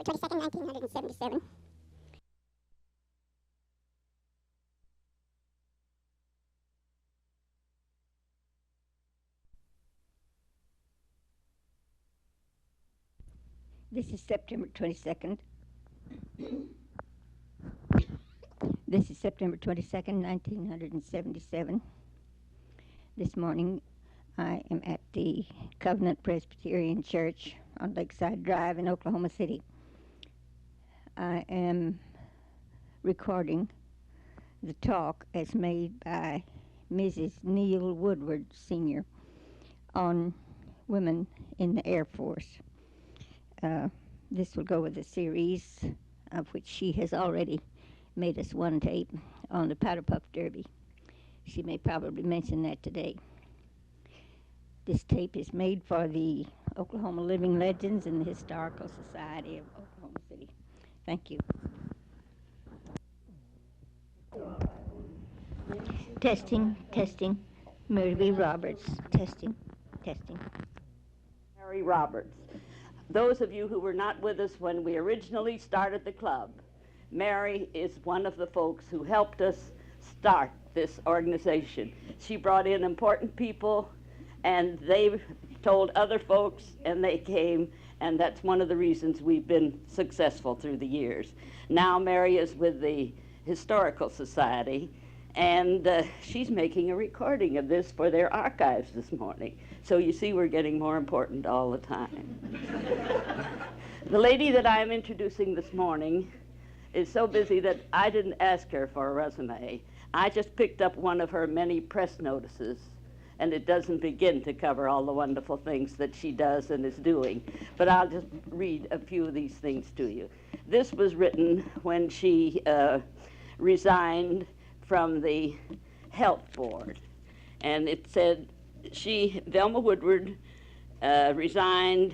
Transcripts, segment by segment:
22nd, 1977. This is September 22nd. This is September 22nd, 1977. This morning I am at the Covenant Presbyterian Church on Lakeside Drive in Oklahoma City. I am recording the talk as made by Mrs. Neil Woodward, Sr. on women in the Air Force. This will go with a series of which she has already made us one tape on the Powder Puff Derby. She may probably mention that today. This tape is made for the Oklahoma Living Legends and the Historical Society of Oklahoma City. Thank you. Testing, testing. Mary B. Roberts, testing, testing. Mary Roberts. Those of you who were not with us when we originally started the club, Mary is one of the folks who helped us start this organization. She brought in important people, and they told other folks, and they came, and that's one of the reasons we've been successful through the years. Now Mary is with the Historical Society, and she's making a recording of this for their archives this morning. So you see, we're getting more important all the time. The lady that I'm introducing this morning is so busy that I didn't ask her for a resume. I just picked up one of her many press notices, and it doesn't begin to cover all the wonderful things that she does and is doing. But I'll just read a few of these things to you. This was written when she resigned from the health board, and it said Velma Woodward resigned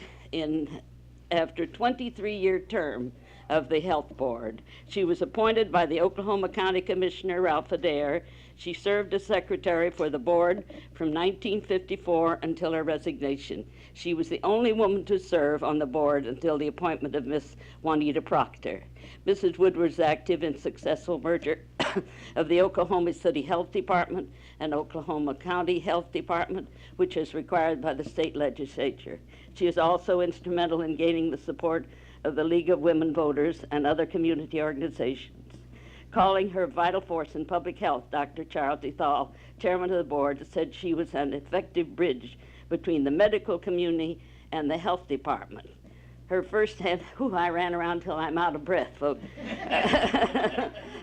after a 23-year term of the health board. She was appointed by the Oklahoma County Commissioner Ralph Adair. She served as secretary for the board from 1954 until her resignation. She was the only woman to serve on the board until the appointment of Miss Juanita Proctor. Mrs. Woodward is active in successful merger of the Oklahoma City Health Department and Oklahoma County Health Department, which is required by the state legislature. She is also instrumental in gaining the support of the League of Women Voters and other community organizations. Calling her vital force in public health, Dr. Charles Ethal, chairman of the board, said she was an effective bridge between the medical community and the health department. Her first-hand, I ran around till I'm out of breath, folks.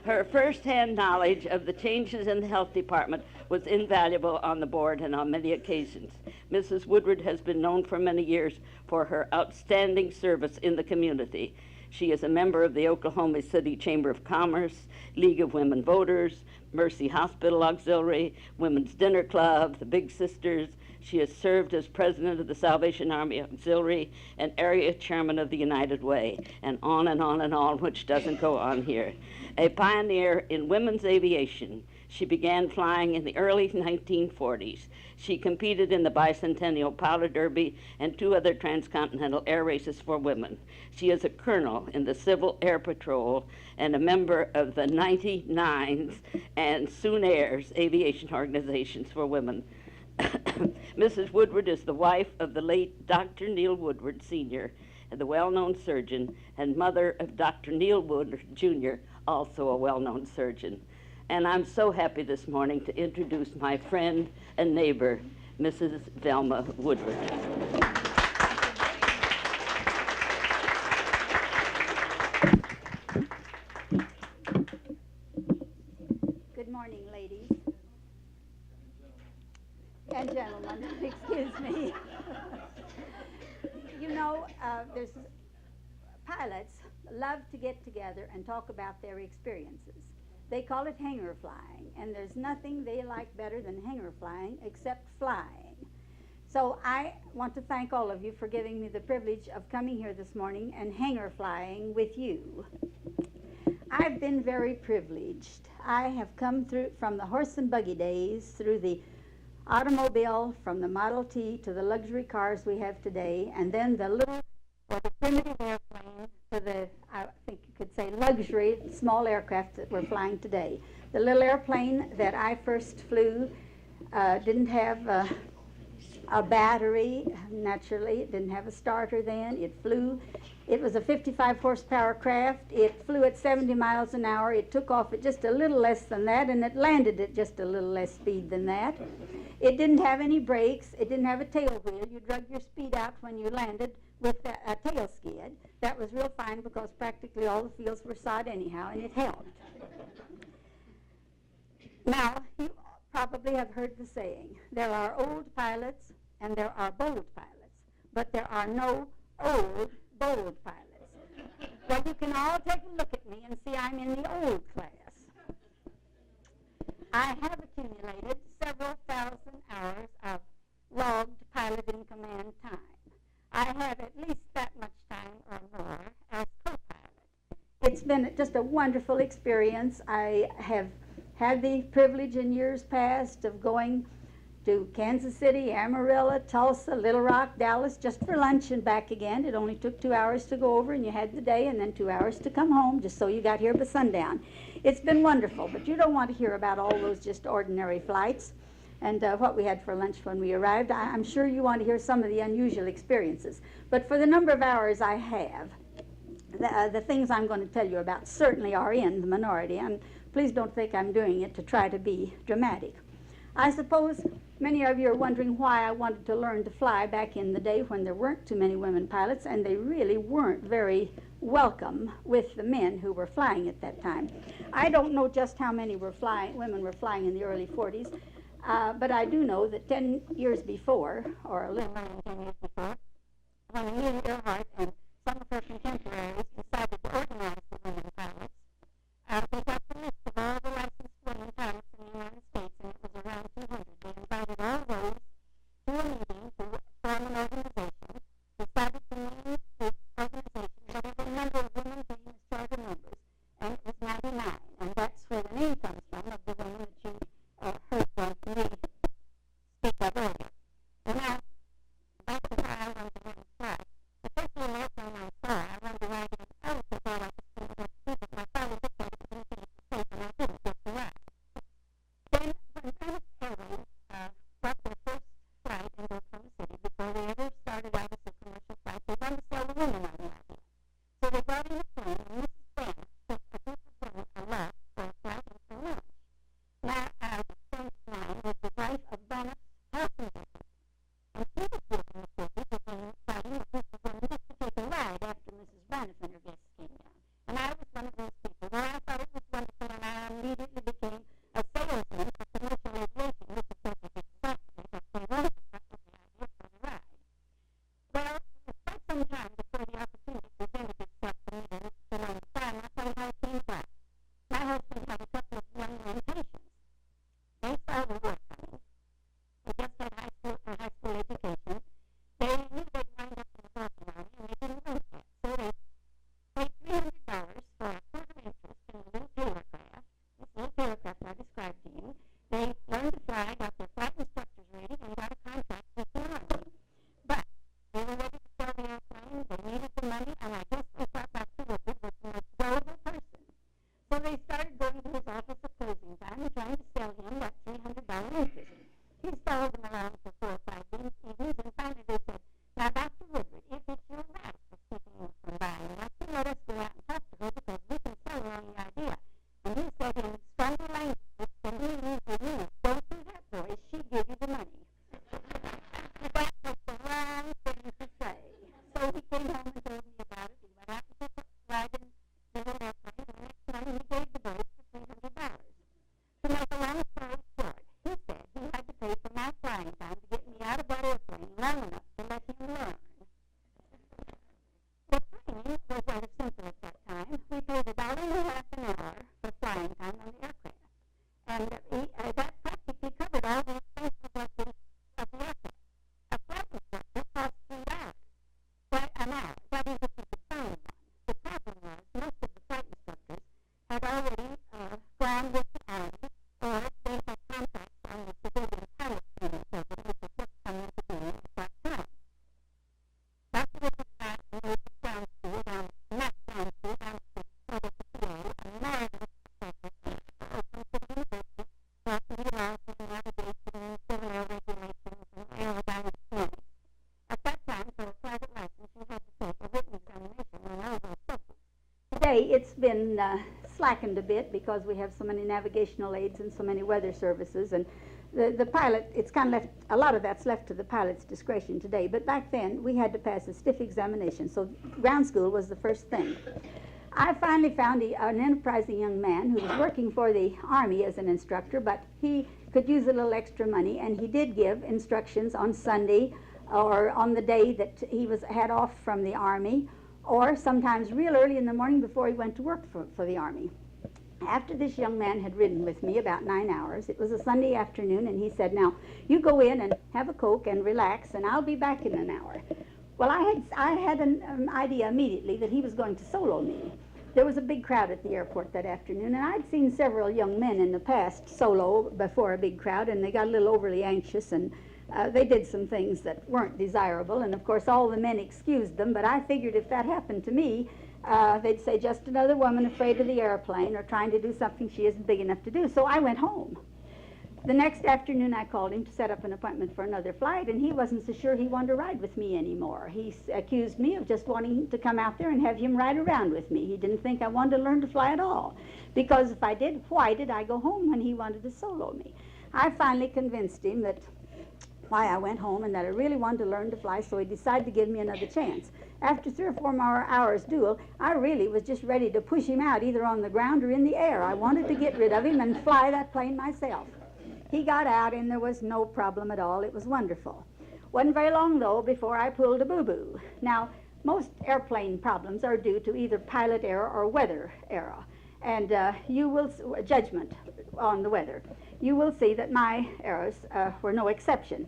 Her first-hand knowledge of the changes in the health department was invaluable on the board and on many occasions. Mrs. Woodward has been known for many years for her outstanding service in the community. She is a member of the Oklahoma City Chamber of Commerce, League of Women Voters, Mercy Hospital Auxiliary, Women's Dinner Club, the Big Sisters. She has served as president of the Salvation Army Auxiliary and area chairman of the United Way, and on and on and on, which doesn't go on here. A pioneer in women's aviation, she began flying in the early 1940s. She competed in the Bicentennial Powder Derby and 2 other transcontinental air races for women. She is a colonel in the Civil Air Patrol and a member of the 99s and Soon Airs aviation organizations for women. Mrs. Woodward is the wife of the late Dr. Neil Woodward, Sr., the well-known surgeon, and mother of Dr. Neil Woodward, Jr., also a well-known surgeon. And I'm so happy this morning to introduce my friend and neighbor, Mrs. Velma Woodward. Good morning, ladies and gentlemen. Excuse me. You know, there's pilots love to get together and talk about their experiences. They call it hanger flying, and there's nothing they like better than hanger flying except flying. So I want to thank all of you for giving me the privilege of coming here this morning and hanger flying with you. I've been very privileged. I have come through from the horse and buggy days, through the automobile, from the Model T to the luxury cars we have today, and then the little primitive airplane to the, I think you could say, luxury small aircraft that we're flying today. The little airplane that I first flew didn't have a battery, naturally. It didn't have a starter then. It flew. It was a 55 horsepower craft. It flew at 70 miles an hour. It took off at just a little less than that, and it landed at just a little less speed than that. It didn't have any brakes. It didn't have a tail wheel. You drug your speed out when you landed with a tail skid. That was real fine because practically all the fields were sod anyhow, and it helped. Now, you probably have heard the saying, there are old pilots and there are bold pilots, but there are no old, bold pilots. Well, you can all take a look at me and see I'm in the old class. I have accumulated several thousand hours of logged pilot in command time. I have at least that much time or more as co-pilot. It's been just a wonderful experience. I have had the privilege in years past of going to Kansas City, Amarillo, Tulsa, Little Rock, Dallas, just for lunch and back again. It only took 2 hours to go over, and you had the day, and then 2 hours to come home, just so you got here by sundown. It's been wonderful, but you don't want to hear about all those just ordinary flights and what we had for lunch when we arrived. I'm sure you want to hear some of the unusual experiences. But for the number of hours I have, the things I'm going to tell you about certainly are in the minority, and please don't think I'm doing it to try to be dramatic. I suppose many of you are wondering why I wanted to learn to fly back in the day when there weren't too many women pilots, and they really weren't very welcome with the men who were flying at that time. I don't know just how many women were flying in the early 40s, but I do know that 10 years before, or a little more than 10 years before, when Amelia Earhart and some of her contemporaries decided to organize the women pilots, they got the list of all the licensed women pilots in the United States, and it was around 200. They invited all those to a meeting to form an organization, decided to name the organization, whatever number of women being as charter members, and it was 99, and that's where the name comes from, of the women that you heard me speak of earlier. Well, now, back to why I wanted to learn to fly. The first little airplane I saw, I wanted to ride it. I was so glad I could see what to do, but my father looked at it and didn't think it was safe, and I didn't get to ride. Then, when British Airways brought their first flight in Oklahoma City, before they ever started out as a commercial flight, they wanted to sell the women on the idea. So they brought in a plane, and Mrs. Banks took a group of women aloft for a flight and for lunch. Now, a friend of mine was the wife of Velma Woodward, and she was given the privilege of being flying a group of women just to take a ride after Mrs. Braniff and her guests came down. And I was one of those people. Well, I thought it was wonderful, and I immediately became a salesman for commercial aviation, which is exactly what they wanted. That was the idea for the ride. Well, it was quite some time before the opportunity presented itself to me to learn to fly, and I'll tell you how it came about. My husband had a couple of young men patients. They saw the war coming. They just had high school education. They knew they'd wind up in the American Army, and they didn't want that. So they paid $300 for a quarter interest in a little Taylor craft. This little Taylor craft I described to you. They learned to fly, got their flight instructors ready, and got a contract with the Army. But they were ready to sell the airplane. They needed the money, and I guess they thought Dr. Woodward was the most valuable person. So they started going to his office at closing time and trying to sell him that $300 interest. He followed them around for 4 or 5 evenings, and finally they said, now, Dr. Woodward, if it's your wife that's keeping you from buying, why don't you let us go out and talk to her, because we can sell her on the idea. And he said in stronger language than he usually used, don't do that, boys, she'd give you the money. That was the wrong thing to say. So he came home and told me about it. He went out and took a ride in the little airplane, and the next morning he gave the boys the $300. To make a long story short, he said he had to pay for my flying time to get me out of that airplane long enough to let him learn. The training was rather simple at that time. We paid $1.50 an hour for flying time on the aircraft. And that practically covered all the expenses of the aircraft. A flight instructor cost $3 for an hour. been slackened a bit because we have so many navigational aids and so many weather services. And the pilot, it's kind of left, a lot of that's left to the pilot's discretion today. But back then, we had to pass a stiff examination. So ground school was the first thing. I finally found an enterprising young man who was working for the Army as an instructor, but he could use a little extra money, and he did give instructions on Sunday or on the day that he had off from the Army, or sometimes real early in the morning before he went to work for the Army. After this young man had ridden with me about 9 hours, it was a Sunday afternoon, and he said, "Now, you go in and have a Coke and relax, and I'll be back in an hour." Well, I had an idea immediately that he was going to solo me. There was a big crowd at the airport that afternoon, and I'd seen several young men in the past solo before a big crowd, and they got a little overly anxious, and they did some things that weren't desirable, and of course all the men excused them, but I figured if that happened to me, they'd say, "Just another woman afraid of the airplane or trying to do something she isn't big enough to do." So I went home. The next afternoon, I called him to set up an appointment for another flight, and he wasn't so sure he wanted to ride with me anymore. He accused me of just wanting to come out there and have him ride around with me. He didn't think I wanted to learn to fly at all, because if I did, why did I go home when he wanted to solo me? I finally convinced him that why I went home and that I really wanted to learn to fly, so he decided to give me another chance. After 3 or 4 more hours duel, I really was just ready to push him out, either on the ground or in the air. I wanted to get rid of him and fly that plane myself. He got out, and there was no problem at all. It was wonderful. Wasn't very long, though, before I pulled a boo-boo. Now, most airplane problems are due to either pilot error or weather error, and judgment on the weather. You will see that my errors were no exception.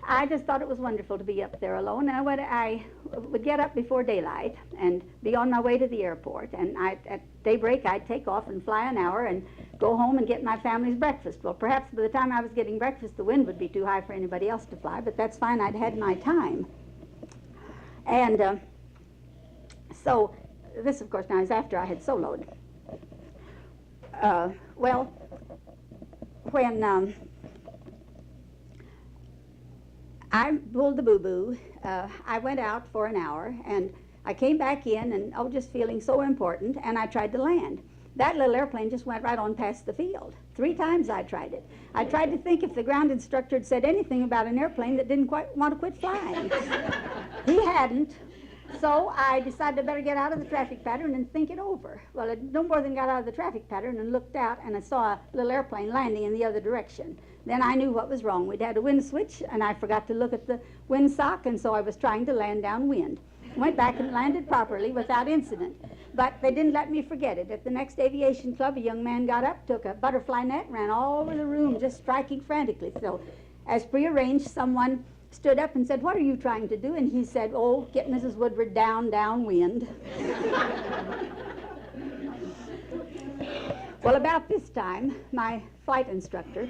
I just thought it was wonderful to be up there alone. And I would get up before daylight and be on my way to the airport. And at daybreak, I'd take off and fly an hour and go home and get my family's breakfast. Well, perhaps by the time I was getting breakfast, the wind would be too high for anybody else to fly, but that's fine. I'd had my time. And so this, of course, now is after I had soloed. Well, when I pulled the boo-boo, I went out for an hour, and I came back in, and just feeling so important, and I tried to land. That little airplane just went right on past the field. 3 times I tried it. I tried to think if the ground instructor had said anything about an airplane that didn't quite want to quit flying. He hadn't. So I decided I better get out of the traffic pattern and think it over. Well, I no more than got out of the traffic pattern and looked out, and I saw a little airplane landing in the other direction. Then I knew what was wrong. We'd had a wind switch, and I forgot to look at the wind sock, and so I was trying to land downwind. Went back and landed properly without incident. But they didn't let me forget it. At the next aviation club, a young man got up, took a butterfly net, ran all over the room, just striking frantically. So, as prearranged, someone stood up and said, "What are you trying to do?" And he said, "Oh, get Mrs. Woodward downwind." Well, about this time, my flight instructor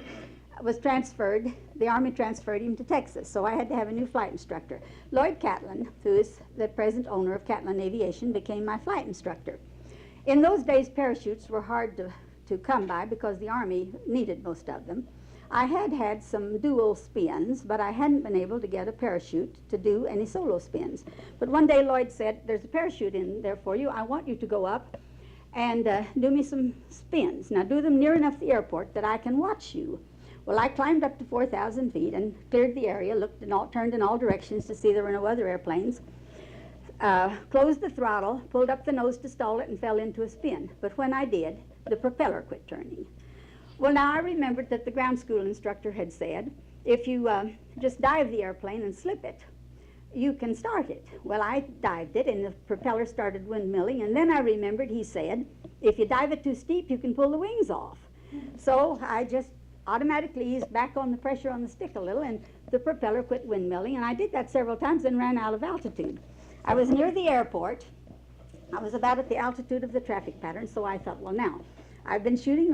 was transferred. The Army transferred him to Texas, so I had to have a new flight instructor. Lloyd Catlin, who is the present owner of Catlin Aviation, became my flight instructor. In those days, parachutes were hard to come by because the Army needed most of them. I had had some dual spins, but I hadn't been able to get a parachute to do any solo spins. But one day Lloyd said, "There's a parachute in there for you. I want you to go up and do me some spins. Now do them near enough the airport that I can watch you." Well, I climbed up to 4,000 feet and cleared the area, turned in all directions to see there were no other airplanes, closed the throttle, pulled up the nose to stall it, and fell into a spin. But when I did, the propeller quit turning. Well, now I remembered that the ground school instructor had said, if you just dive the airplane and slip it, you can start it. Well, I dived it, and the propeller started windmilling, and then I remembered he said, if you dive it too steep, you can pull the wings off. So I just automatically eased back on the pressure on the stick a little, and the propeller quit windmilling, and I did that several times and ran out of altitude. I was near the airport. I was about at the altitude of the traffic pattern, so I thought, well, now, I've been shooting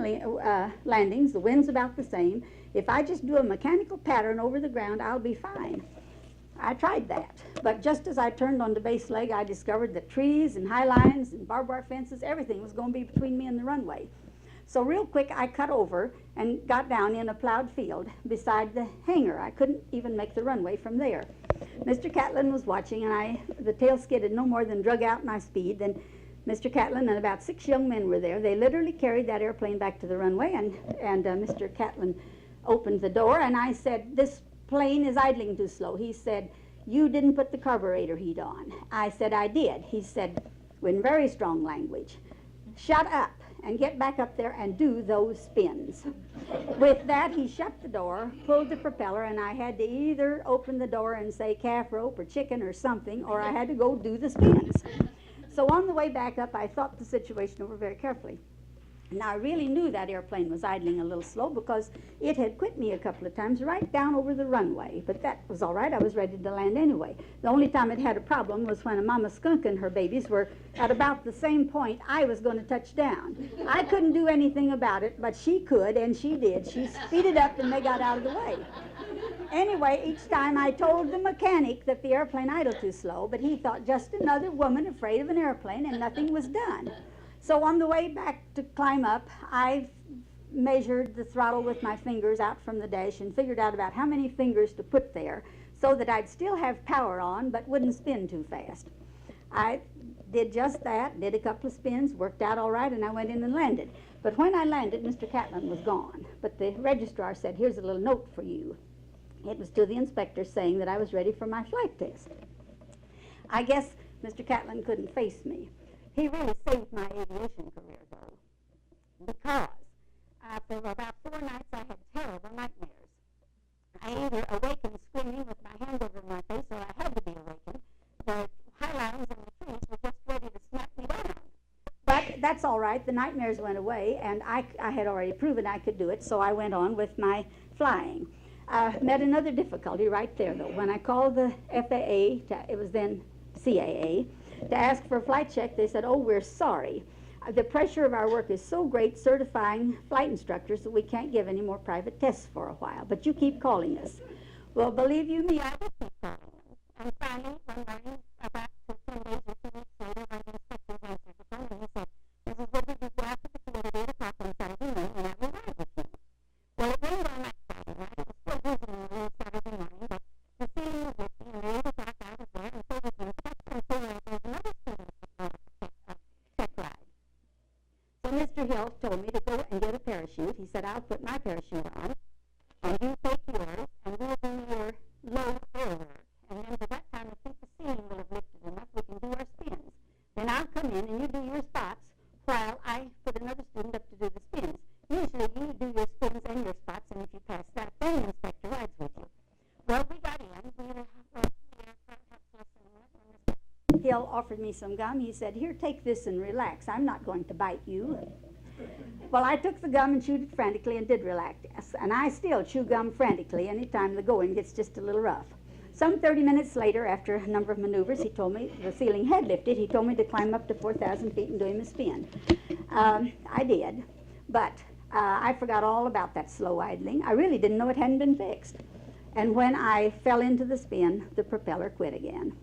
landings, the wind's about the same. If I just do a mechanical pattern over the ground, I'll be fine. I tried that, but just as I turned on the base leg, I discovered that trees and high lines and barbed wire fences, everything was going to be between me and the runway. So real quick, I cut over and got down in a plowed field beside the hangar. I couldn't even make the runway from there. Mr. Catlin was watching, and the tail skid had no more than drug out my speed. Then Mr. Catlin and about 6 young men were there. They literally carried that airplane back to the runway, and Mr. Catlin opened the door, and I said, "This plane is idling too slow." He said, "You didn't put the carburetor heat on." I said, "I did." He said, in very strong language, "Shut up and get back up there and do those spins." With that, he shut the door, pulled the propeller, and I had to either open the door and say calf rope or chicken or something, or I had to go do the spins. So on the way back up, I thought the situation over very carefully. Now, I really knew that airplane was idling a little slow because it had quit me a couple of times right down over the runway. But that was all right. I was ready to land anyway. The only time it had a problem was when a mama skunk and her babies were at about the same point I was going to touch down. I couldn't do anything about it, but she could, and she did. She speeded up, and they got out of the way. Anyway, each time I told the mechanic that the airplane idled too slow, but he thought just another woman afraid of an airplane, and nothing was done. So on the way back to climb up, I measured the throttle with my fingers out from the dash and figured out about how many fingers to put there so that I'd still have power on but wouldn't spin too fast. I did just that, did a couple of spins, worked out all right, and I went in and landed. But when I landed, Mr. Catlin was gone. But the registrar said, "Here's a little note for you." It was to the inspector saying that I was ready for my flight test. I guess Mr. Catlin couldn't face me. He really saved my aviation career, though, because for about 4 nights I had terrible nightmares. I either awakened screaming with my hand over my face, or I had to be awakened. The high lines and the trees were just ready to smack me down. But that's all right. The nightmares went away, and I had already proven I could do it, so I went on with my flying. Met another difficulty right there, though. When I called the FAA, it was then CAA, to ask for a flight check, they said, "Oh, we're sorry. The pressure of our work is so great certifying flight instructors that we can't give any more private tests for a while, but you keep calling us." Well, believe you me, I did keep calling them. And finally, one morning, about 10 days or 2 weeks later, one of the inspectors answered the phone, and he said, "Mrs. Woodward, you go out to the field at 8 o'clock on Saturday morning, and I will ride with you." Well, it rained all night Saturday night. It was still drizzling a little Saturday morning, but the ceiling was lifting, and at 8 o'clock I was there, and so was the inspector, and so there was another student check ride. So Mr. Hill told me to go and get a parachute. He said, "I'll put my parachute on, and you take yours, and we'll do your low air work. And then by that time, I think the ceiling will have lifted enough, we can do our spins. Then I'll come in, and you do your spots, while I put another student up to do the spins. Usually you do your spins and your spots, and if you pass that, then the inspector rides with you." Well, we got in. Hill offered me some gum. He said, "Here, take this and relax. I'm not going to bite you." Well, I took the gum and chewed it frantically and did relax. And I still chew gum frantically anytime the going gets just a little rough. Some 30 minutes later, after a number of maneuvers, he told me the ceiling had lifted. He told me to climb up to 4,000 feet and do him a spin. I did, but I forgot all about that slow idling. I really didn't know it hadn't been fixed. And when I fell into the spin, the propeller quit again.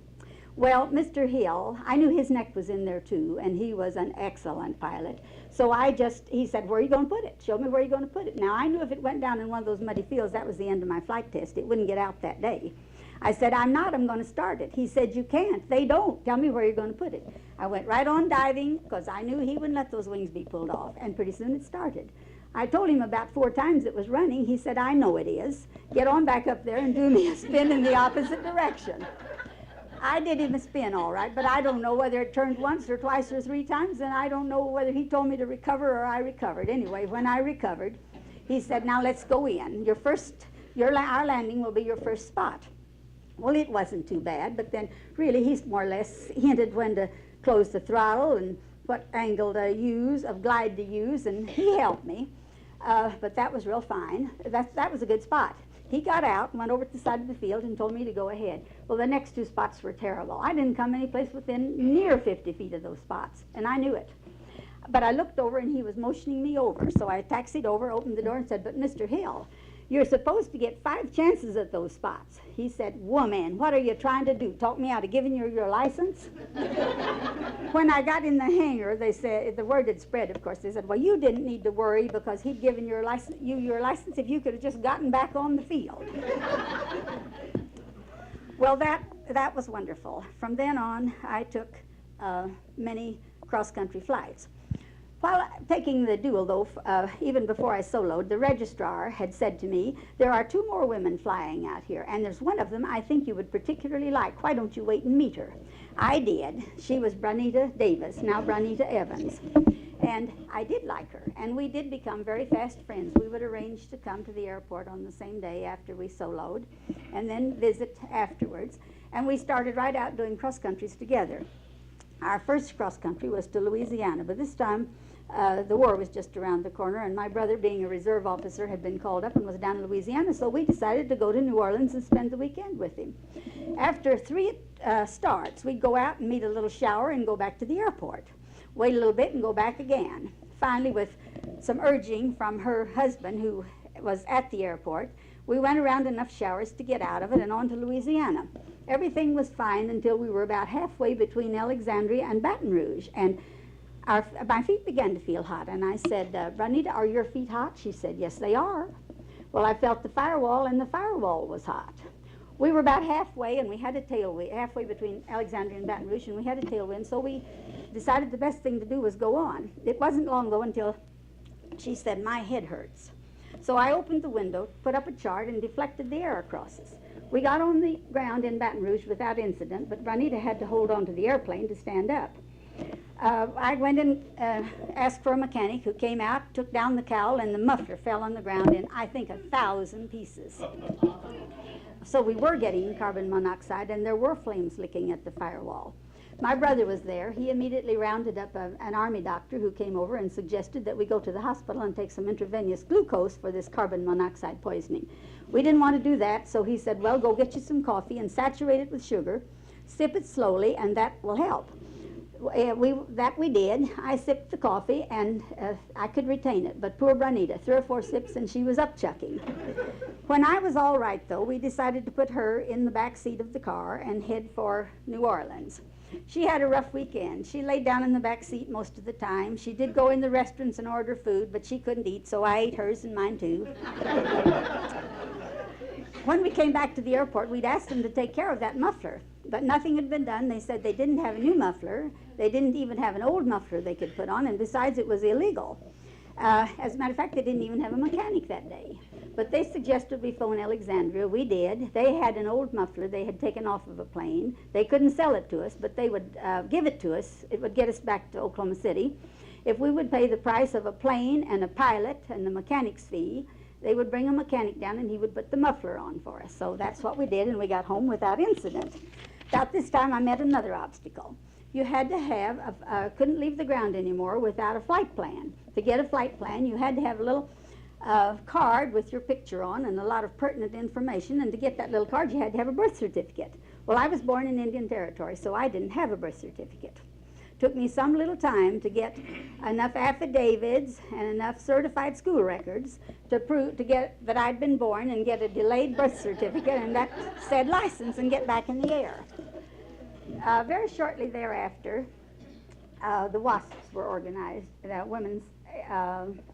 Well, Mr. Hill, I knew his neck was in there too, and he was an excellent pilot. So he said, "Where are you going to put it? Show me where you're going to put it." Now, I knew if it went down in one of those muddy fields, that was the end of my flight test. It wouldn't get out that day. I said, I'm going to start it." He said, "You can't. They don't. Tell me where you're going to put it." I went right on diving because I knew he wouldn't let those wings be pulled off, and pretty soon it started. I told him about 4 times it was running. He said, "I know it is. Get on back up there and do me a spin in the opposite direction." I did him a spin all right, but I don't know whether it turned once or twice or 3 times, and I don't know whether he told me to recover or I recovered. Anyway, when I recovered, he said, "Now let's go in. Our landing will be your first spot." Well, it wasn't too bad, but then really he's more or less hinted when to close the throttle and what angle to use, of glide to use, and he helped me. But that was real fine. That was a good spot. He got out and went over to the side of the field and told me to go ahead. Well, the next 2 spots were terrible. I didn't come any place within near 50 feet of those spots, and I knew it. But I looked over, and he was motioning me over, so I taxied over, opened the door, and said, "But Mr. Hill, you're supposed to get 5 chances at those spots." He said, "Woman, what are you trying to do? Talk me out of giving you your license?" When I got in the hangar, they said, the word had spread, of course. They said, "Well, you didn't need to worry because he'd given you your license if you could have just gotten back on the field." Well, that was wonderful. From then on, I took many cross-country flights. While taking the dual, though, even before I soloed, the registrar had said to me, there are 2 more women flying out here, and there's one of them I think you would particularly like. Why don't you wait and meet her? I did. She was Branita Davis, now Branita Evans. And I did like her, and we did become very fast friends. We would arrange to come to the airport on the same day after we soloed, and then visit afterwards. And we started right out doing cross-countries together. Our first cross-country was to Louisiana, but this time the war was just around the corner, and my brother, being a reserve officer, had been called up and was down in Louisiana, so we decided to go to New Orleans and spend the weekend with him. After 3 starts, we'd go out and meet a little shower and go back to the airport. Wait a little bit and go back again. Finally, with some urging from her husband, who was at the airport, we went around enough showers to get out of it and on to Louisiana. Everything was fine until we were about halfway between Alexandria and Baton Rouge, and my feet began to feel hot, and I said, Branita, are your feet hot? She said, yes, they are. Well, I felt the firewall, and the firewall was hot. We were about halfway, and we had a tailwind, halfway between Alexandria and Baton Rouge, and we had a tailwind, so we decided the best thing to do was go on. It wasn't long, though, until she said, my head hurts. So I opened the window, put up a chart, and deflected the air across us. We got on the ground in Baton Rouge without incident, but Branita had to hold on to the airplane to stand up. I went and asked for a mechanic, who came out, took down the cowl, and the muffler fell on the ground in, I think, 1,000 pieces. So we were getting carbon monoxide, and there were flames licking at the firewall. My brother was there. He immediately rounded up an Army doctor who came over and suggested that we go to the hospital and take some intravenous glucose for this carbon monoxide poisoning. We didn't want to do that, so he said, well, go get you some coffee and saturate it with sugar, sip it slowly, and that will help. That we did. I sipped the coffee, and I could retain it, but poor Branita, 3 or 4 sips, and she was upchucking. When I was all right, though, we decided to put her in the back seat of the car and head for New Orleans. She had a rough weekend. She laid down in the back seat most of the time. She did go in the restaurants and order food, but she couldn't eat, so I ate hers and mine too. When we came back to the airport, we'd asked them to take care of that muffler, but nothing had been done. They said they didn't have a new muffler. They didn't even have an old muffler they could put on, and besides, it was illegal. As a matter of fact, they didn't even have a mechanic that day. But they suggested we phone Alexandria. We did. They had an old muffler they had taken off of a plane. They couldn't sell it to us, but they would give it to us. It would get us back to Oklahoma City. If we would pay the price of a plane and a pilot and the mechanic's fee, they would bring a mechanic down and he would put the muffler on for us. So that's what we did, and we got home without incident. About this time, I met another obstacle. You had to have, couldn't leave the ground anymore without a flight plan. To get a flight plan, you had to have a little card with your picture on and a lot of pertinent information, and to get that little card, you had to have a birth certificate. Well, I was born in Indian Territory, so I didn't have a birth certificate. Took me some little time to get enough affidavits and enough certified school records to prove, to get that I'd been born and get a delayed birth certificate and that said license and get back in the air. Very shortly thereafter, the WASPs were organized, the Women's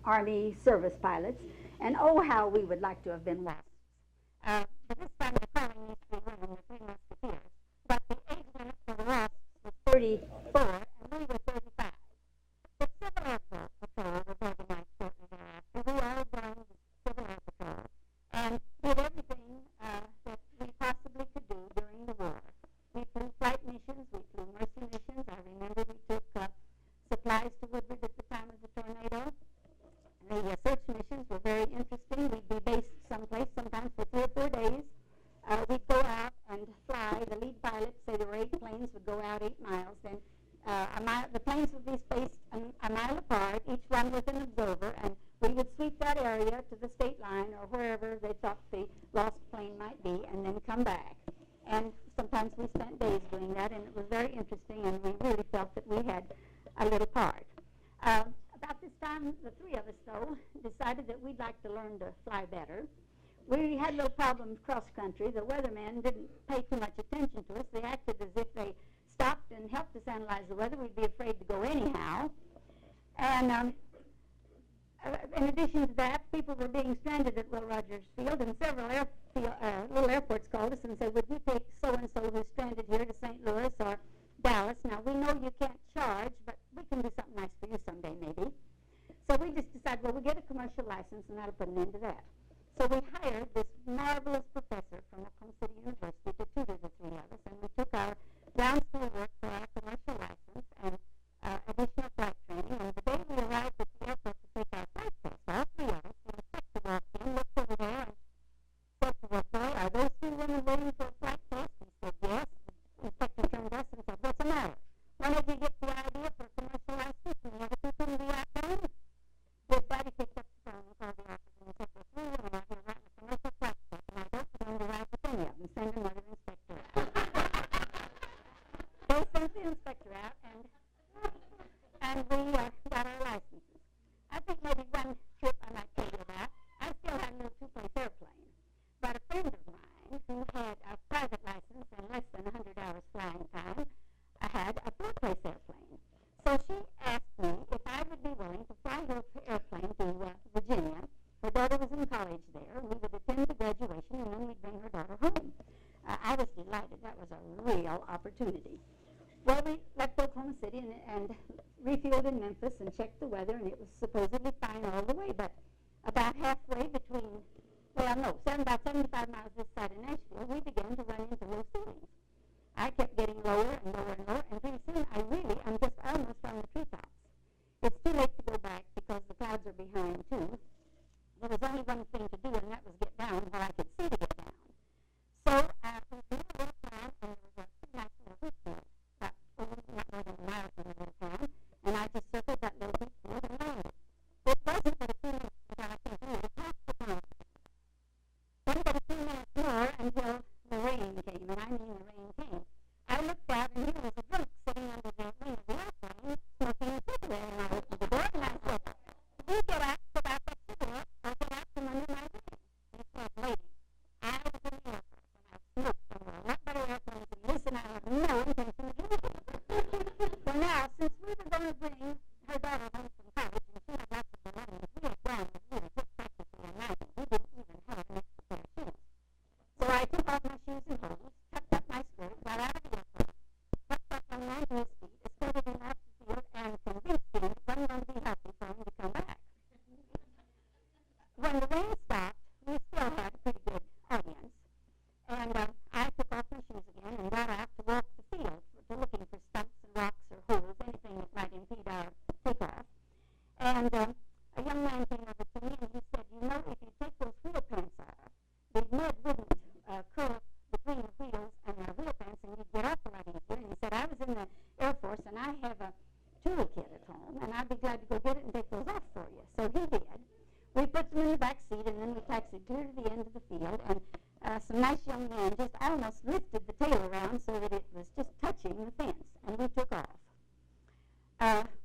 Army Service Pilots, and oh, how we would like to have been WASPs. But this time they're calling these 3 women the 3 Musketeers, but the age limit for the WASPs was 34, and we were 35. The Civil Air Patrol was organized shortly thereafter. We all joined the Civil Air Patrol and did everything that we possibly could do during the war. We flew flight missions, we flew mercy missions. I remember we took supplies to Woodward at the time of the tornado. The search missions were very interesting. We'd be based someplace, sometimes for 3 or 4 days. We'd go out and fly. The lead pilots, say there were 8 planes, would go out 8 miles. Then the planes would be spaced a mile apart, each one with an observer, and we would sweep that area to the state line or wherever they thought the lost plane might be, and then come back. And sometimes we spent days doing that, and it was very interesting, and we really felt that we had a little part. About this time, the 3 of us, though, decided that we'd like to learn to fly better. We had no problems cross-country. The weathermen didn't pay too much attention to us. They acted as if they stopped and helped us analyze the weather. We'd be afraid to go anyhow. And in addition to that, people were being stranded at Will Rogers Field, and several little airports called us and said, would you take so-and-so who's stranded here to St. Louis or Dallas? Now, we know you can't charge, but we license, and that'll put an end to that. So we hired this marvelous professor from Oklahoma City University to tutor the three of us, and we took our ground school work for our commercial license and additional flight training. And the day we arrived at the airport to take our flight test, all three of us, the inspector walked in, looked over there, and said to us, "Boy, are those three women waiting for a flight test?" He said, "Yes." The inspector turned to us and said, "What's the matter? When did you get the idea for a commercial license and the other people in the outgoing?" The daddy picked up the phone and called the office and said, "There's three women out here writing a commercial flight test, and I don't want to ride with any of them. Send another inspector out." They sent the inspector out, and we got our licenses. I think maybe one trip I might tell you about. I still had a little two-place airplane, but a friend of mine who had a private license and less than 100 hours flying time had a four-place airplane. So she asked me if I would be willing to fly her airplane to Virginia. Her daughter was in college there. We would attend the graduation, and then we'd bring her daughter home. I was delighted. That was a real opportunity. Well, we left Oklahoma City and refueled in Memphis and checked the weather, and it was supposedly fine all the way. But about halfway between, about 75 miles this side of Nashville, we began to run into low ceilings. I kept getting lower and lower and lower, and pretty soon I'm just almost on the treetops. It's too late to go back because the clouds are behind, too. There was only one thing to do, and that was get down where I could see to get down. So we did a little time, and there was a pretty nice little wheat field, not more than a mile from the little town, and I just circled that little wheat field and landed. It wasn't but a few minutes until I came through half the time. Wasn't but a few minutes more until the rain came, and I mean the rain came. I looked out, and here was a drunk sitting under the wing of the airplane smoking a cigarette, and I opened the door, and I said, "You get out, put out that cigarette, or get out from under my wing." He said, "Lady, I was in the Air Force, and I smoked somewhere a lot better airplanes than this, and I have no intention of giving it." Well, now, since we were going to bring her daughter home from college, and she had lots of belongings, we had gone with really just practically a night. We didn't even have an extra pair of shoes. So I took off my shoes and hose, tucked up my skirt, got out of the airplane, tucked that young man to his feet, escorted him off the field, and convinced him it wasn't going to be healthy for him to come back. When the rain stopped, we still had a pretty good audience, and I took off my shoes again and got out to walk the field, looking for stumps and rocks or holes, anything that might impede our takeoff. And a young man came over to me and he said, "You know, if you take those wheel pants off, the mud wouldn't curl between the wheels and the wheel pants, and you'd get off a lot easier." And he said, "I was in the Air Force, and I have a toolkit at home, and I'd be glad to go get it and take those off for you." So he did. We put them in the back seat, and then we taxied clear to the end of the field, and some nice young man just almost lifted the tail around so that it was just touching the fence, and we took off.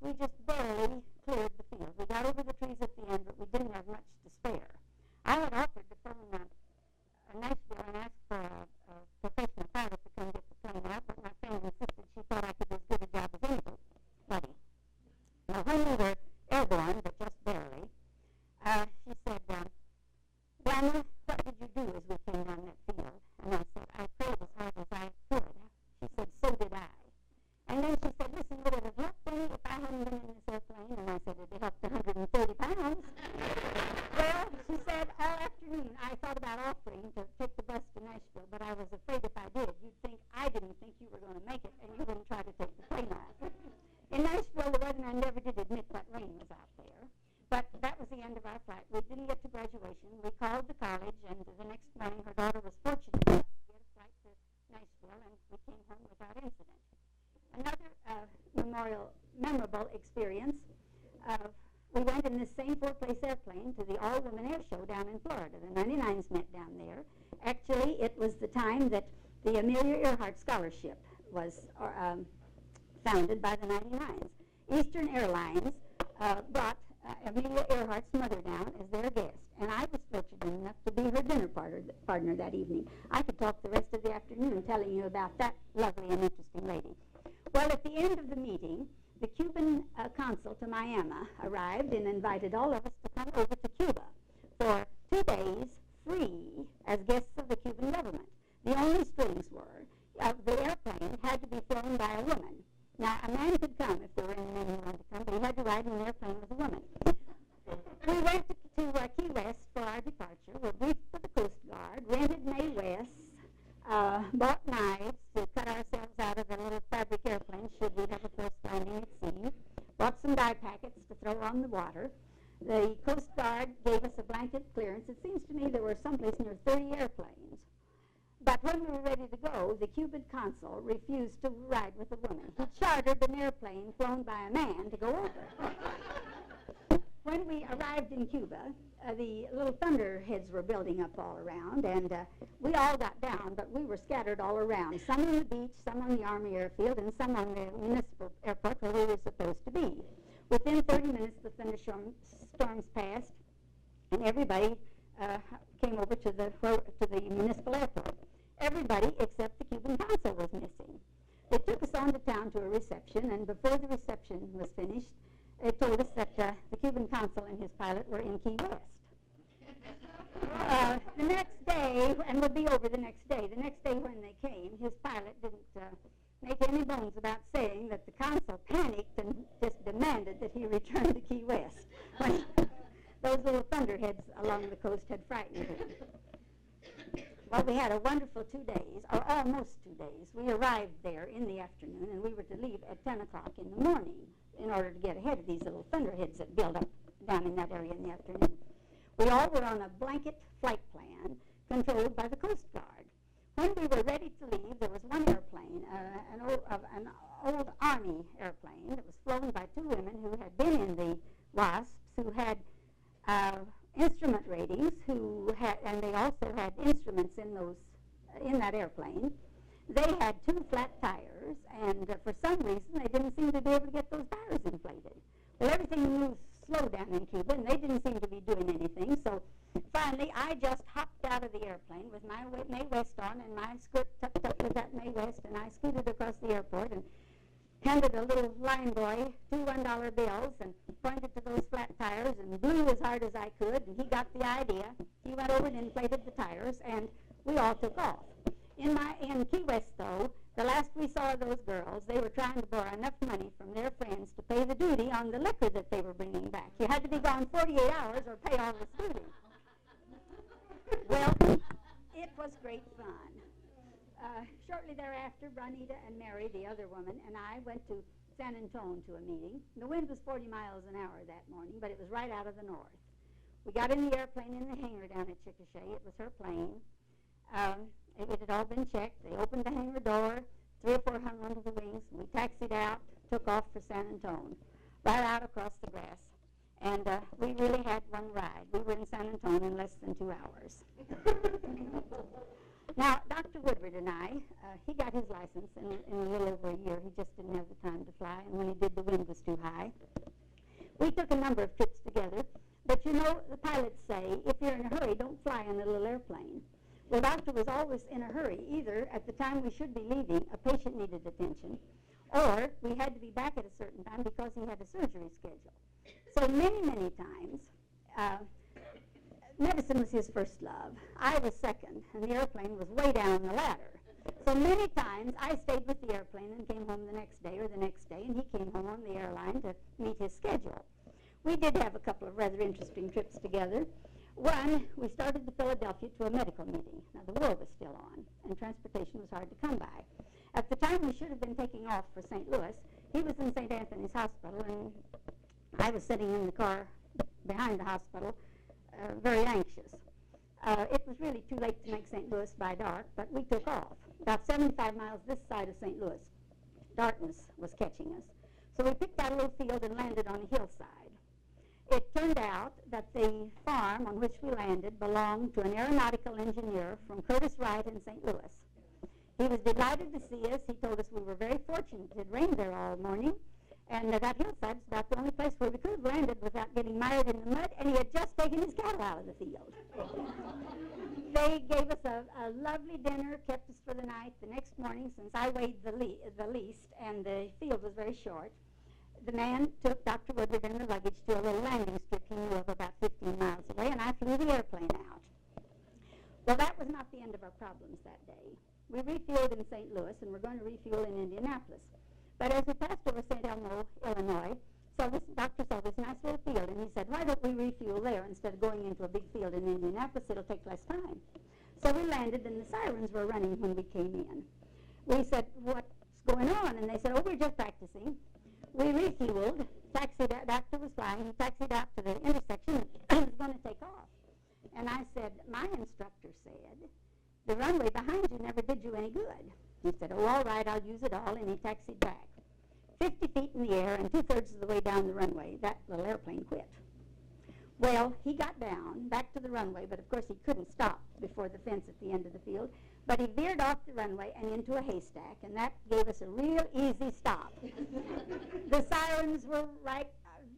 We just barely cleared the field. We got over the trees at the end, but we didn't have much to spare. I had offered to phone Nashville and ask for a professional pilot to come get the plane out, but my friend insisted she thought I could do as good a job as anybody. Now, when we were airborne, but just barely, she said, "Velma, what did you do as we came down that field?" And I said, "I prayed as hard as I could." She said, "So did I." And then she said, "Listen, would it have helped any if I hadn't been in this airplane?" And I said, "It would have helped 130 pounds. Well, she said, all afternoon I thought about offering to take the bus to Nashville, but I was afraid if I did, I didn't think you were going to make it, and you wouldn't try to take the plane off. In Nashville, the weatherman never did admit that rain was out there. But that was the end of our flight. We didn't get to graduation. We called the college, and the next morning her daughter was fortunate enough to get a flight to Nashville, and we came home without incident. Another memorable experience, we went in this same four-place airplane to the all-women air show down in Florida. The 99s met down there. Actually, it was the time that the Amelia Earhart Scholarship was founded by the 99s. Eastern Airlines brought Amelia Earhart's mother down as their guest, and I was fortunate enough to be her dinner partner that evening. I could talk the rest of the afternoon telling you about that lovely and interesting lady. Well, at the end of the meeting, the Cuban consul to Miami arrived and invited all of us to come over to Cuba for 2 days free as guests of the Cuban government. The only strings were the airplane had to be flown by a woman. Now, a man could come if there were any men who wanted to come, but he had to ride in an airplane with a woman. We went to Cuba fabric airplane should we have a forced landing at sea, bought some dye packets to throw on the water. The Coast Guard gave us a blanket clearance. It seems to me there were someplace near 30 airplanes. But when we were ready to go, the Cuban consul refused to ride with a woman. He chartered an airplane flown by a man to go over. When we arrived in Cuba, the little thunderheads were building up all around, and we all got down, but we were scattered all around, some on the beach, some on the Army airfield, and some on the municipal airport where we were supposed to be. Within 30 minutes, the thunderstorms passed, and everybody came over to the municipal airport. Everybody except the Cuban consul was missing. They took us on to town to a reception, and before the reception was finished, they told us that the Cuban consul and his pilot were in Key West. The next day, and would be over the next day when they came, his pilot didn't make any bones about saying that the consul panicked and just demanded that he return to Key West. When those little thunderheads along the coast had frightened him. Well, we had a wonderful 2 days, or almost 2 days. We arrived there in the afternoon, and we were to leave at 10 o'clock in the morning in order to get ahead of these little thunderheads that build up down in that area in the afternoon. We all were on a blanket flight plan controlled by the Coast Guard. When we were ready to leave, there was one airplane, an old Army airplane that was flown by two women who had been in the WASPs, who had instrument ratings, and they also had instruments in that airplane. They had two flat tires, and for some reason they didn't seem to be able to get those tires inflated. Well, everything moved slow down in Cuba, and they didn't seem to be doing anything. So finally, I just hopped out of the airplane with my Mae West on and my skirt tucked up with that Mae West, and I scooted across the airport and handed a little line boy two $1 bills and pointed to those flat tires and blew as hard as I could, and he got the idea. He went over and inflated the tires, and we all took off. In Key West, though, the last we saw of those girls, they were trying to borrow enough money from their friends to pay the duty on the liquor that they were bringing back. You had to be gone 48 hours or pay all the duty. Well, it was great fun. Shortly thereafter, Bronita and Mary, the other woman, and I went to San Antone to a meeting. The wind was 40 miles an hour that morning, but it was right out of the north. We got in the airplane in the hangar down at Chickasha. It was her plane. It had all been checked. They opened the hangar door. 3 or 4 hung onto the wings. We taxied out, took off for San Antone, right out across the grass. And we really had one ride. We were in San Antone in less than 2 hours. Now, Dr. Woodward and I, he got his license in a little over a year. He just didn't have the time to fly, and when he did, the wind was too high. We took a number of trips together, but you know, the pilots say, if you're in a hurry, don't fly in a little airplane. Well, Doctor was always in a hurry. Either at the time we should be leaving, a patient needed attention, or we had to be back at a certain time because he had a surgery schedule. So many, many times, medicine was his first love. I was second, and the airplane was way down the ladder. So many times I stayed with the airplane and came home the next day or the next day, and he came home on the airline to meet his schedule. We did have a couple of rather interesting trips together. One, we started to Philadelphia to a medical meeting. Now, the war was still on, and transportation was hard to come by. At the time we should have been taking off for St. Louis, he was in St. Anthony's Hospital, and I was sitting in the car behind the hospital, very anxious. It was really too late to make St. Louis by dark, but we took off. About 75 miles this side of St. Louis, darkness was catching us. So we picked out a little field and landed on a hillside. It turned out that the farm on which we landed belonged to an aeronautical engineer from Curtis Wright in St. Louis. He was delighted to see us. He told us we were very fortunate. It rained there all morning, and that hillside was about the only place where we could have landed without getting mired in the mud, and he had just taken his cattle out of the field. They gave us a lovely dinner, kept us for the night. The next morning, since I weighed the least and the field was very short, the man took Dr. Woodward and the luggage to a little landing strip he knew of about 15 miles away, and I flew the airplane out. Well, that was not the end of our problems that day. We refueled in St. Louis, and we're going to refuel in Indianapolis. But as we passed over St. Elmo, Illinois, the doctor saw this nice little field, and he said, why don't we refuel there instead of going into a big field in Indianapolis? It'll take less time. So we landed, and the sirens were running when we came in. We said, what's going on? And they said, oh, we're just practicing. We refueled. Doctor was flying. He taxied out to the intersection and was going to take off. And I said, my instructor said, the runway behind you never did you any good. He said, oh, all right, I'll use it all. And he taxied back. 50 feet in the air and 2/3 of the way down the runway, that little airplane quit. Well, he got down, back to the runway, but of course he couldn't stop before the fence at the end of the field. But he veered off the runway and into a haystack, and that gave us a real easy stop. The sirens were right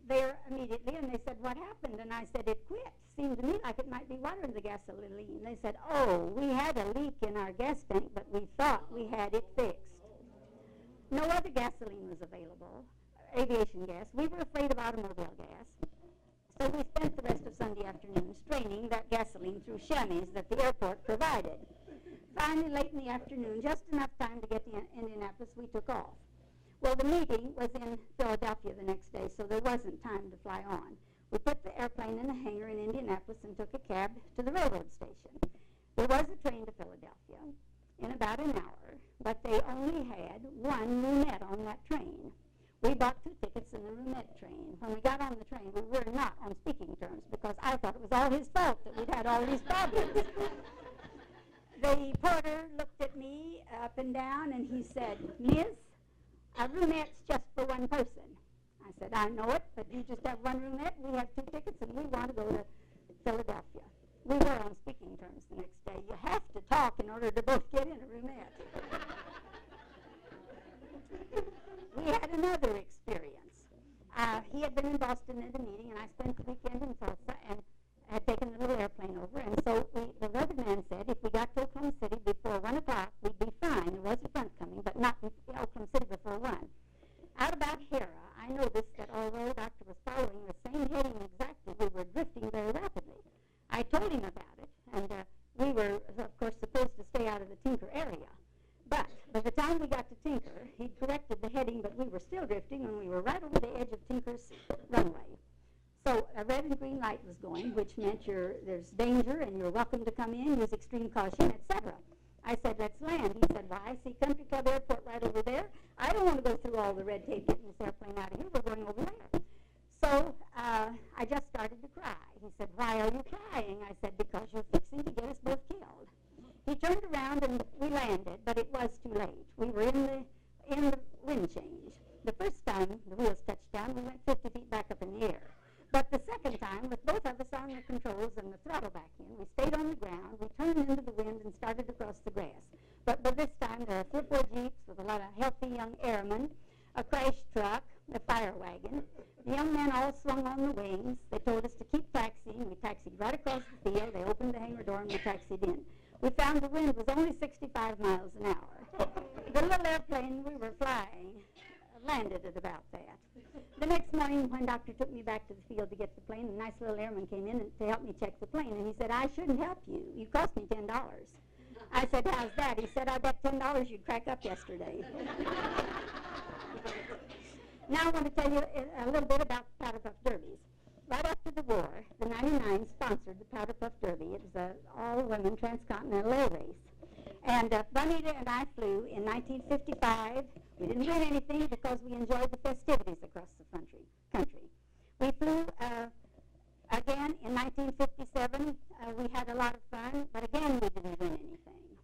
there immediately, and they said, what happened? And I said, it quit. Seemed to me like it might be water in the gasoline. They said, oh, we had a leak in our gas tank, but we thought we had it fixed. No other gasoline was available, aviation gas. We were afraid of automobile gas. So we spent the rest of Sunday afternoon straining that gasoline through chamois that the airport provided. Finally, late in the afternoon, just enough time to get to Indianapolis, we took off. Well, the meeting was in Philadelphia the next day, so there wasn't time to fly on. We put the airplane in a hangar in Indianapolis and took a cab to the railroad station. There was a train to Philadelphia in about an hour, but they only had one roomette on that train. We bought 2 tickets in the roomette train. When we got on the train, we were not on speaking terms because I thought it was all his fault that we'd had all these problems. The porter looked at me up and down and he said, Miss, a roomette's just for one person. I said, I know it, but you just have one roomette. We have 2 tickets and we want to go to Philadelphia. We were on speaking terms the next day. You have to talk in order to both get in a roomette. We had another experience. He had been in Boston at a meeting, and I spent the weekend in Tulsa and had taken the little airplane over. And so the weatherman said if we got to Oklahoma City before 1 o'clock, we'd be fine. There was a front coming, but not in Oklahoma City before 1. Out about Hera, I noticed that although the doctor was following the same heading exactly, we were drifting very rapidly. I told him about it, and we were, of course, supposed to stay out of the Tinker area. But by the time we got to Tinker, he'd corrected the heading, but we were still drifting, and we were right over the edge of Tinker's runway. So a red and green light was going, which meant there's danger, and you're welcome to come in, use extreme caution, etc. I said, let's land. He said, well, I see Country Club Airport right over there. I don't want to go through all the red tape getting this airplane out of here. We're going over there. So I just started to cry. He said, why are you crying? I said, because you're fixing to get us both killed. He turned around and we landed, but it was too late. We were in the wind change. The first time the wheels touched down, we went 50 feet back up in the air. But the second time, with both of us on the controls and the throttle back in, we stayed on the ground, we turned into the wind and started to cross the grass. But by this time, there were 3 or 4 jeeps with a lot of healthy young airmen, a crashed truck, a fire wagon. The young men all swung on the wings. They told us to keep taxiing. We taxied right across the field. They opened the hangar door and we taxied in. We found the wind was only 65 miles an hour. The little airplane we were flying landed at about that. The next morning when Doctor took me back to the field to get the plane, a nice little airman came in to help me check the plane, and he said, I shouldn't help you. You cost me $10. I said, how's that? He said, I bet $10 you'd crack up yesterday. Now I want to tell you a little bit about the Powder Puff Derbies. Right after the war, the 99 sponsored the Powder Puff Derby. It was an all-women transcontinental air race. And Bonita and I flew in 1955. We didn't win anything because we enjoyed the festivities across the country. We flew again in 1957. We had a lot of fun, but again we didn't win anything.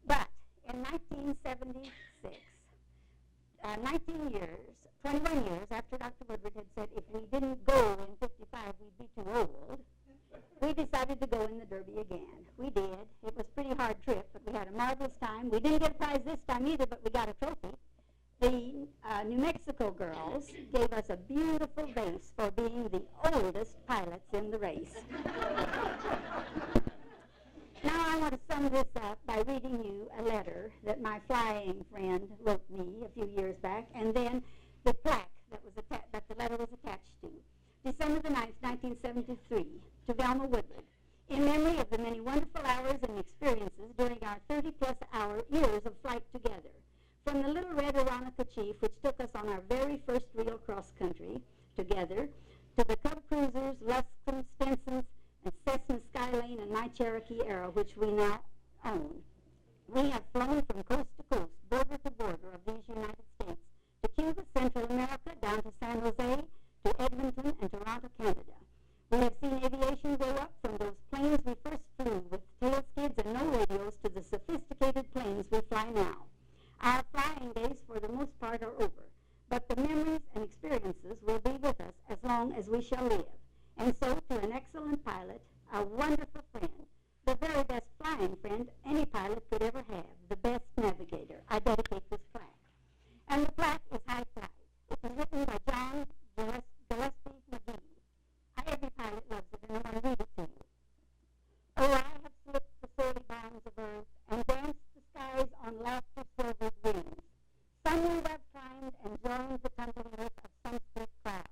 But in 1976, 21 years after Dr. Woodward had said if we didn't go in 55, we'd be too old, we decided to go in the Derby again. We did. It was a pretty hard trip, but we had a marvelous time. We didn't get a prize this time either, but we got a trophy. The New Mexico girls gave us a beautiful base for being the oldest pilots in the race. Now I want to sum this up by reading you a letter that my flying friend wrote me a few years back, and then the plaque that the letter was attached to. December the 9th, 1973, to Velma Woodward, in memory of the many wonderful hours and experiences during our 30-plus years of flight together. From the little red Aeronautica Chief, which took us on our very first real cross-country together, to the Cub Cruisers, Luscombe, Stensons, and Cessna Skylane and my Cherokee Arrow, which we now own. We have flown from coast to coast, border to border of these United States, to Cuba, Central America, down to San Jose, to Edmonton and Toronto, Canada. We have seen aviation grow up from those planes we first flew with tail skids and no radios to the sophisticated planes we fly now. Our flying days, for the most part, are over, but the memories and experiences will be with us as long as we shall live. And so, to an excellent pilot, a wonderful friend, the very best flying friend any pilot could ever have, the best navigator, I dedicate this plaque. And the plaque is High Tide. It was written by John Gillespie McGee. Every pilot loves it, and I want to read it to you. Oh, I have slipped the soaring bounds of earth and danced the skies on laughter-silvered wings. Somewhere I've climbed and joined the tumbling earth of sunset clouds,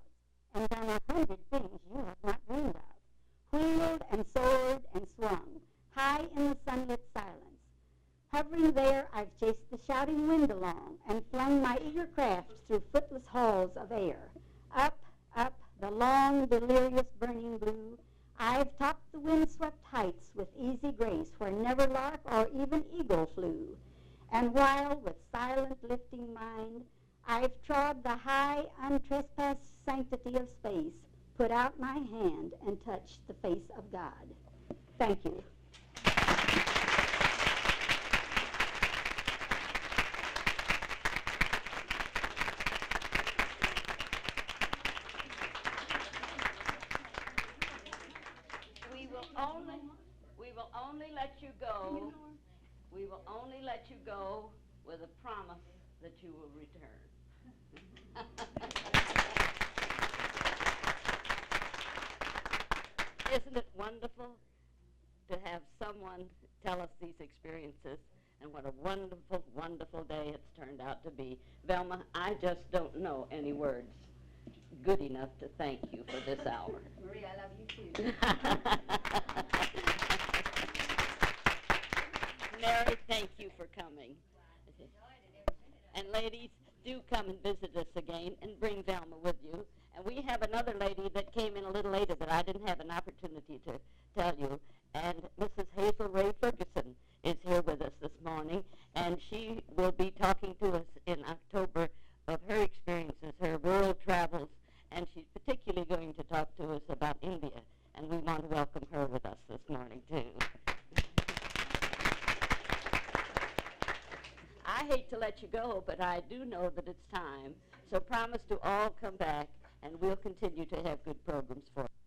and done 100 things you have not dreamed of. Wheeled and soared and swung, high in the sunlit silence. Hovering there, I've chased the shouting wind along and flung my eager craft through footless halls of air. Up, up, the long, delirious, burning blue, I've topped the wind-swept heights with easy grace where never lark or even eagle flew. And while, with silent, lifting mind, I've trod the high, untrespassed sanctity of space, put out my hand and touched the face of God. Thank you. We will only let you go. We will only let you go with a promise that you will return. Isn't it wonderful to have someone tell us these experiences, and what a wonderful, wonderful day it's turned out to be. Velma, I just don't know any words good enough to thank you for this hour. Marie, I love you too. Mary, thank you for coming. And ladies, do come and visit us again and bring Velma with you. And we have another lady that came in a little later that I didn't have an opportunity to tell you. And Mrs. Hazel Ray Ferguson is here with us this morning. And she will be talking to us in October of her experiences, her world travels. And she's particularly going to talk to us about India. And we want to welcome her with us this morning, too. I hate to let you go, but I do know that it's time. So promise to all come back, and we'll continue to have good programs for you.